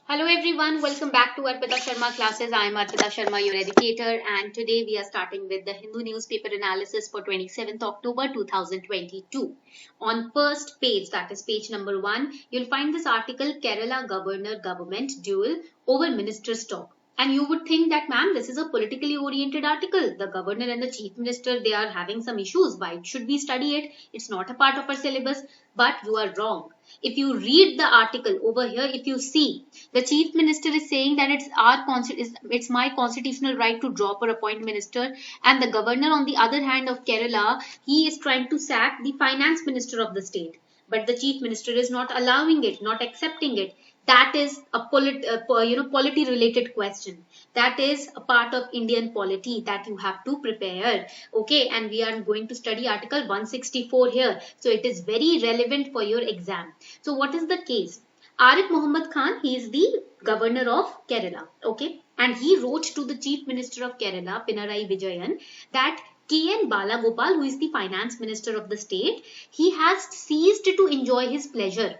Hello everyone, welcome back to Arpita Sharma classes. I am Arpita Sharma, your educator, and today we are starting with the Hindu newspaper analysis for 27th October 2022. On first page, that is page number 1, you'll find this article Kerala Governor Government Duel over Minister's Talk. And you would think that, ma'am, this is a politically oriented article. The governor and the chief minister, they are having some issues. Why should we study it? It's not a part of our syllabus. But you are wrong. If you read the article over here, if you see, the chief minister is saying that it's my constitutional right to drop or appoint minister, and the governor, on the other hand, of Kerala, he is trying to sack the finance minister of the state. But the chief minister is not allowing it, not accepting it. That is a polity related question. That is a part of Indian polity that you have to prepare. Okay, and we are going to study article 164 here. So it is very relevant for your exam. So what is the case? Arif Muhammad Khan, he is the governor of Kerala. Okay, and he wrote to the chief minister of Kerala, Pinarayi Vijayan, that K.N. Balagopal, who is the finance minister of the state, he has ceased to enjoy his pleasure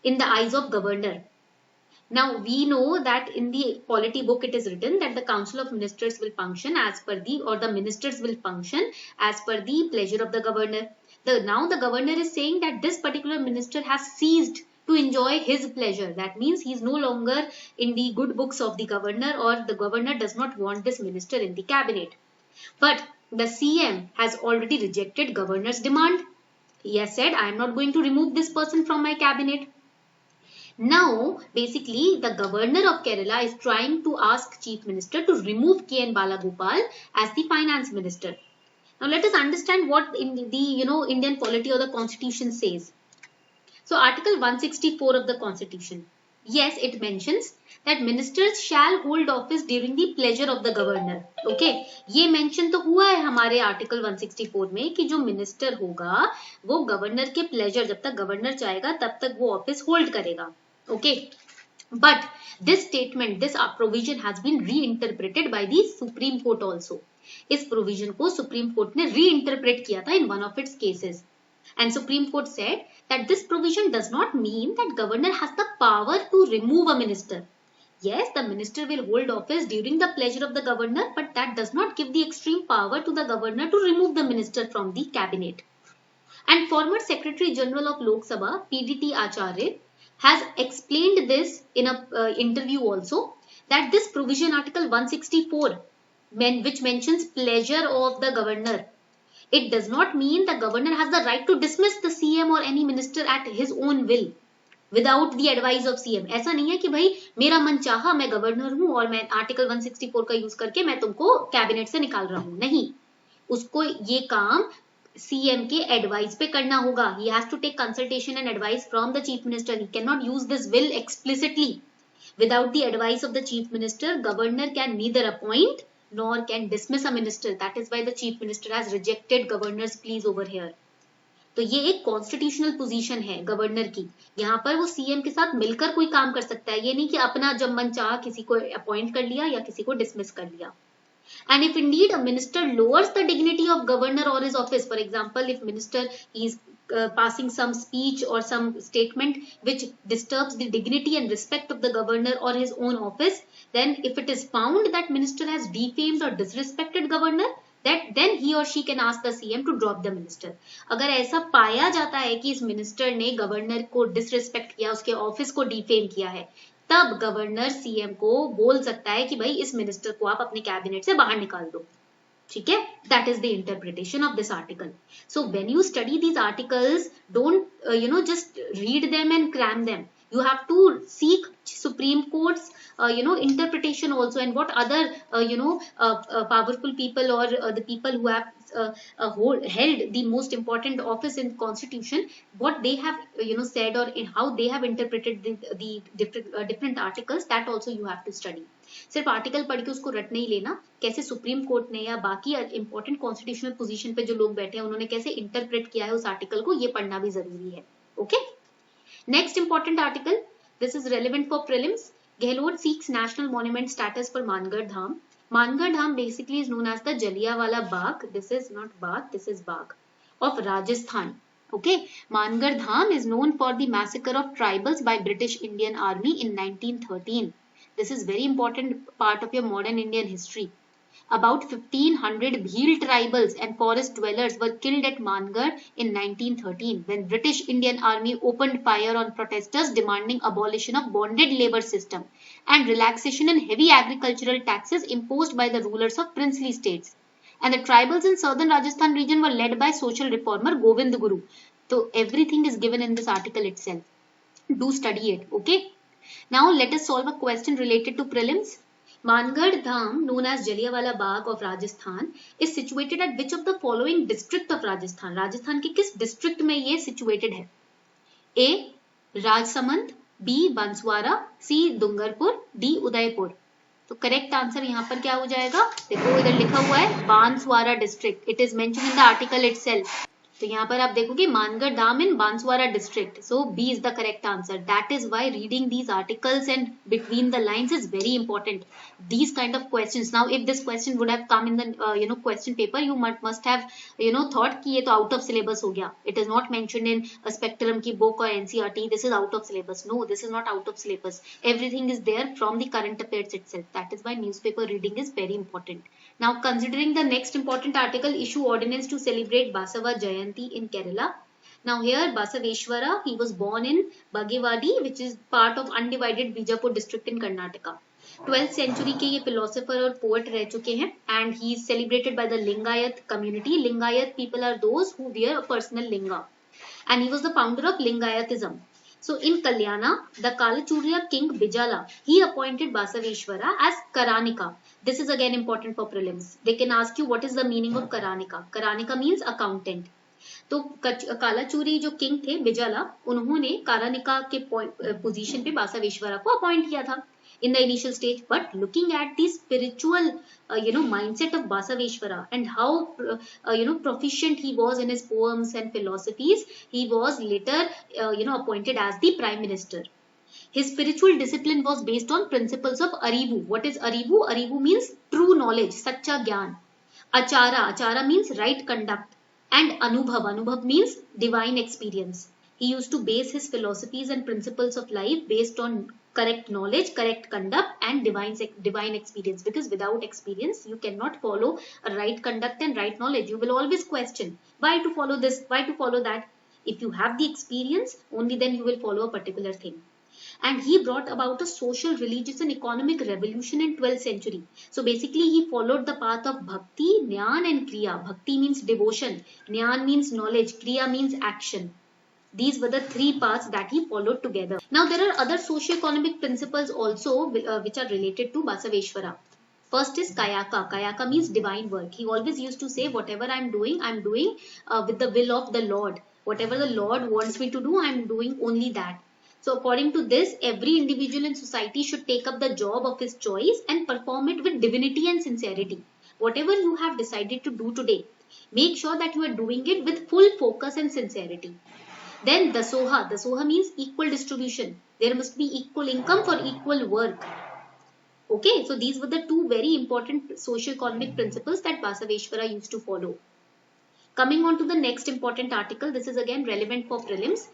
in the eyes of governor. Now we know that in the polity book it is written that the council of ministers will function as per the ministers will function as per the pleasure of the governor. Now the governor is saying that this particular minister has ceased to enjoy his pleasure. That means he is no longer in the good books of the governor, or the governor does not want this minister in the cabinet. But the CM has already rejected governor's demand. He has said, I am not going to remove this person from my cabinet. Now, basically, the governor of Kerala is trying to ask chief minister to remove K.N. Balagopal as the finance minister. Now, let us understand what in the Indian polity or the constitution says. So, Article 164 of the constitution. Yes, it mentions that ministers shall hold office during the pleasure of the governor. Okay, ये mention तो हुआ है हमारे article 164 में कि जो minister होगा वो governor के pleasure, जब तक governor चाहेगा तब तक वो office hold करेगा. Okay, but this statement, this provision has been reinterpreted by the Supreme Court also. इस provision को Supreme Court ने reinterpret किया था in one of its cases. And Supreme Court said that this provision does not mean that governor has the power to remove a minister. Yes, the minister will hold office during the pleasure of the governor, but that does not give the extreme power to the governor to remove the minister from the cabinet. And former Secretary General of Lok Sabha, PDT Acharya, has explained this in an interview also, that this provision, Article 164, which mentions pleasure of the governor, it does not mean the governor has the right to dismiss the CM or any minister at his own will without the advice of CM. ऐसा नहीं है कि भाई मेरा मन चाहा, मैं governor हूं और मैं आर्टिकल 164 का यूज करके मैं तुमको कैबिनेट से निकाल रहा हूं. नहीं, उसको ये काम CM के एडवाइस पे करना होगा. He has to take consultation and advice from the chief minister. He cannot use this will explicitly. Without the advice of the chief minister, governor can neither appoint nor can dismiss a minister. That is why the chief minister has rejected governor's pleas over here. तो ये एक constitutional position है governor की. यहाँ पर वो CM के साथ मिलकर कोई काम कर सकता है. ये नहीं कि अपना जब मन चाहा किसी को अपॉइंट कर लिया या किसी को डिसमिस कर लिया. And if indeed a minister lowers the dignity of governor or his office, for example, if minister is passing some speech or some statement which disturbs the dignity and respect of the governor or his own office, then if it is found that minister has defamed or disrespected governor, that then he or she can ask the CM to drop the minister. अगर ऐसा पाया जाता है कि इस minister ने governor को disrespect किया, उसके ऑफिस को डिफेम किया है, तब गवर्नर सीएम को बोल सकता है कि भाई इस मिनिस्टर को आप अपने कैबिनेट से बाहर निकाल दो. ठीक है, that is the interpretation of this article. So when you study these articles, don't just read them and cram them. You have to seek Supreme Court's interpretation also, and what other powerful people or the people who have held the most important office in constitution, what they have said, or in how they have interpreted the different articles, that also you have to study. सिर्फ article पढ़ के उसको रट नहीं लेना. कैसे supreme court ने या बाकी इंपॉर्टेंट कॉन्स्टिट्यूशनल पोजीशन पे जो लोग बैठे हैं उन्होंने कैसे इंटरप्रेट किया है उस आर्टिकल को, ये पढ़ना भी जरूरी है. Okay, next important article, this is relevant for prelims. Gehlot seeks national monument status for Mangar Dham. Mangar Dham basically is known as the Jallianwala Bagh. This is not Bagh, this is Bagh of Rajasthan. Okay, Mangar Dham is known for the massacre of tribals by British Indian Army in 1913. This is very important part of your modern Indian history. About 1500 Bhil tribals and forest dwellers were killed at Mangar in 1913 when British Indian Army opened fire on protesters demanding abolition of bonded labor system and relaxation in heavy agricultural taxes imposed by the rulers of princely states. And the tribals in southern Rajasthan region were led by social reformer Govind Guru. So everything is given in this article itself. Do study it, okay? Now let us solve a question related to prelims. Mangar Dham, known as Jallianwala Bagh of Rajasthan, is situated at which of the following district of Rajasthan? Rajasthan के किस district में ये situated है? A. Rajsamand, B. Banswara, C. Dungarpur, D. Udaipur. तो correct answer यहाँ पर क्या हो जाएगा? देखो इधर लिखा हुआ है Banswara district. It is mention in the article itself. तो यहाँ पर आप देखोगे Mangarh Dham in Banswara district. So B is the correct answer. That is why reading these articles and between the lines is very important. These kind of questions. Now if this question would have come in the question paper, you must have thought कि ये तो out of syllabus हो गया. It is not mentioned in a spectrum की book or NCERT. This is out of syllabus. No, this is not out of syllabus. Everything is there from the current affairs itself. That is why newspaper reading is very important. Now considering the next important article, issue ordinance to celebrate Basava Jayanti in Kerala. Now here Basaveshwara, he was born in Bagewadi, which is part of undivided Bijapur district in Karnataka. 12th century के ये philosopher और poet रह चुके हैं and he is celebrated by the Lingayat community. Lingayat people are those who wear a personal linga and he was the founder of Lingayatism. So in Kalyana, the Kalachurya king Bijala, he appointed Basaveshwara as Karanika. This is again important for prelims. They can ask you what is the meaning of Karanika. Karanika means accountant. तो कालाचूरी जो king थे बिजाला, उन्होंने कारानिका के position पे बासावेश्वरा को appoint किया था in the initial stage. But looking at the spiritual mindset of Basaveshwara and how proficient he was in his poems and philosophies, he was later appointed as the prime minister. His spiritual discipline was based on principles of Arivu. What is Arivu? Arivu means true knowledge, Sacha Gyan. Achara means right conduct. And Anubhav. Anubhav means divine experience. He used to base his philosophies and principles of life based on correct knowledge, correct conduct and divine experience. Because without experience, you cannot follow a right conduct and right knowledge. You will always question why to follow this, why to follow that. If you have the experience, only then you will follow a particular thing. And he brought about a social, religious and economic revolution in 12th century. So basically he followed the path of Bhakti, Jnana and Kriya. Bhakti means devotion, Jnana means knowledge, Kriya means action. These were the three paths that he followed together. Now there are other socio-economic principles also which are related to Basaveshwara. First is Kayaka. Kayaka means divine work. He always used to say whatever I'm doing with the will of the Lord. Whatever the Lord wants me to do, I'm doing only that. So according to this, every individual in society should take up the job of his choice and perform it with divinity and sincerity. Whatever you have decided to do today, make sure that you are doing it with full focus and sincerity. Then Dasoha. Dasoha means equal distribution. There must be equal income for equal work. Okay, so these were the two very important socio-economic principles that Basaveshwara used to follow. Coming on to the next important article, this is again relevant for prelims.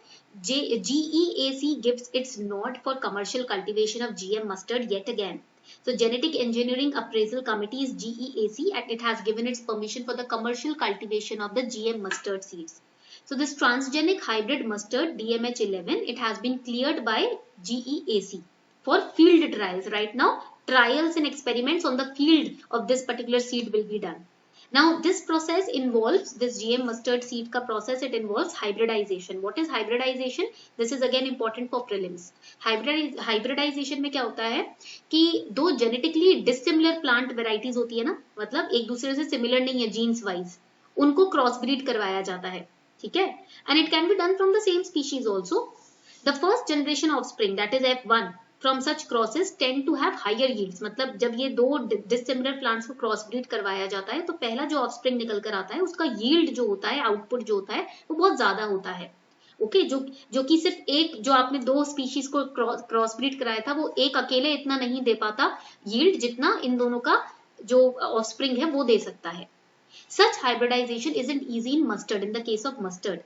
GEAC gives its nod for commercial cultivation of GM mustard yet again. So Genetic Engineering Appraisal Committee is GEAC and it has given its permission for the commercial cultivation of the GM mustard seeds. So this transgenic hybrid mustard DMH11, it has been cleared by GEAC for field trials. Right now, trials and experiments on the field of this particular seed will be done. Now this process involves, this GM mustard seed ka process, it involves hybridization. What is hybridization? This is again important for prelims. Hybridization में क्या होता है कि दो genetically dissimilar plant varieties होती है ना, मतलब एक दूसरे से similar नहीं है genes wise, उनको crossbreed करवाया जाता है, ठीक है? And it can be done from the same species also. The first generation offspring, that is F1, from such crosses tend to have higher yields. मतलब जब ये दो dissimilar plants को crossbreed करवाया जाता है तो पहला जो offspring निकल कर आता है उसका yield जो होता है, output जो होता है वो बहुत ज्यादा होता है. ओके, जो कि सिर्फ एक, जो आपने दो स्पीशीज को क्रॉसब्रीड कराया था वो एक अकेले इतना नहीं दे पाता yield जितना इन दोनों का जो offspring है वो दे सकता है. Such hybridization isn't easy in mustard, in the case of mustard.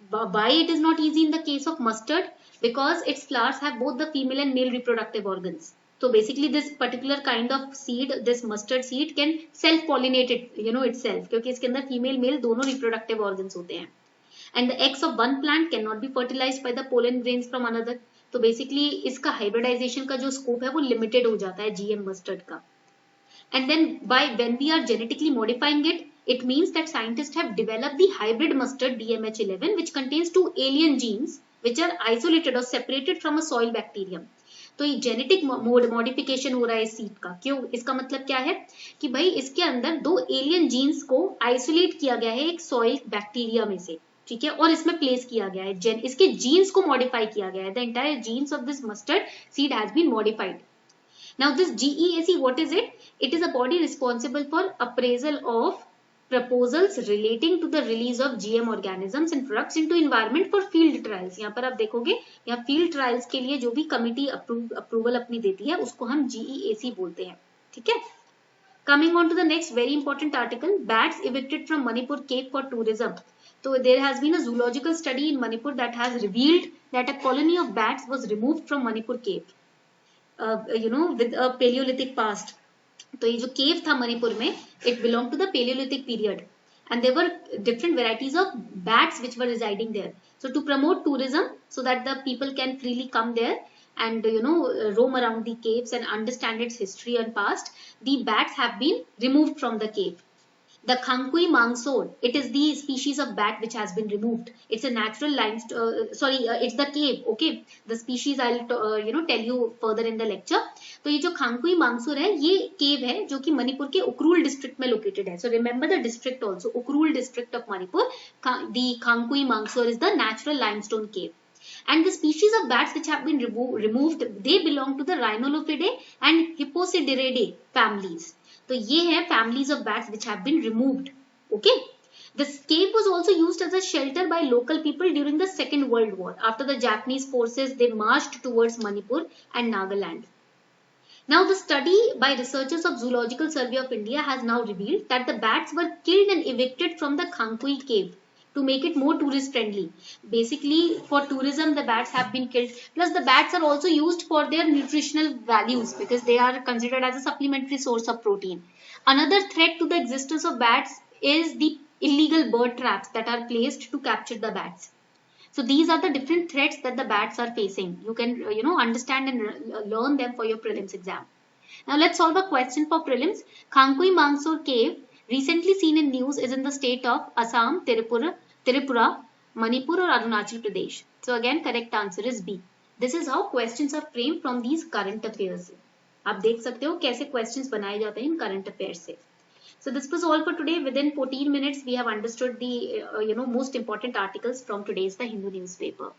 Why it is not easy in the case of mustard? Because its flowers have both the female and male reproductive organs. So basically this particular kind of seed, this mustard seed, can self pollinate it, itself, क्योंकि इसके अंदर female male दोनों reproductive organs होते हैं. And the eggs of one plant cannot be fertilized by the pollen grains from another. तो basically इसका hybridization का जो scope है वो limited हो जाता है GM mustard का. And then when we are genetically modifying it, it means that scientists have developed the hybrid mustard DMH11, which contains two alien genes which are isolated or separated from a soil bacterium. तो ये genetic modification हो रहा है इस seed का. क्यों? इसका मतलब क्या है कि भाई इसके अंदर दो एलियन जीन्स को आइसोलेट किया गया है एक सॉइल बैक्टीरिया में से, ठीक है, और इसमें प्लेस किया गया है, इसके जीन्स को मॉडिफाई किया गया है. The entire genes of this mustard seed has been modified. Now this GEAC, what is it? It is a body responsible for appraisal of proposals relating to the release of GM organisms and products into environment for field trials. यहाँ पर आप देखोगे यहाँ field trials के लिए जो भी committee approval अपनी देती है उसको हम GEAC बोलते हैं, ठीक है. Coming on to the next very important article, bats evicted from Manipur cave for tourism. So there has been a zoological study in Manipur that has revealed that a colony of bats was removed from Manipur cave. With a Paleolithic past. तो ये जो cave था मणिपुर में, it belonged to the Paleolithic period, and there were different varieties of bats which were residing there. So to promote tourism, so that the people can freely come there and roam around the caves and understand its history and past, the bats have been removed from the cave. The Khankui Mangsor, it is the species of bat which has been removed. It's a natural limestone. It's the cave. Okay, the species I'll tell you further in the lecture. तो ये जो Khankui Mangsor है, ये cave है जो कि मणिपुर के उक्रूल district में located है. So remember the district also, उक्रूल district of Manipur. The Khankui Mangsor is the natural limestone cave. And the species of bats which have been removed, they belong to the Rhinolophidae and Hippocideridae families. तो ये है families of bats which have been removed. Okay. This cave was also used as a shelter by local people during the Second World War. After the Japanese forces, they marched towards Manipur and Nagaland. Now the study by researchers of Zoological Survey of India has now revealed that the bats were killed and evicted from the Khankui cave to make it more tourist friendly. Basically for tourism the bats have been killed, plus the bats are also used for their nutritional values because they are considered as a supplementary source of protein. Another threat to the existence of bats is the illegal bird traps that are placed to capture the bats. So these are the different threats that the bats are facing. You can understand and learn them for your prelims exam. Now let's solve a question for prelims. Khankui Mangsor cave, recently seen in news, is in the state of Assam, Tripura, Manipur or Arunachal Pradesh. So again correct answer is B. This is how questions are framed from these current affairs. आप देख सकते हो कैसे questions बनाए जाते हैं इन current affairs से. So this was all for today. Within 14 minutes we have understood the most important articles from today's The Hindu newspaper.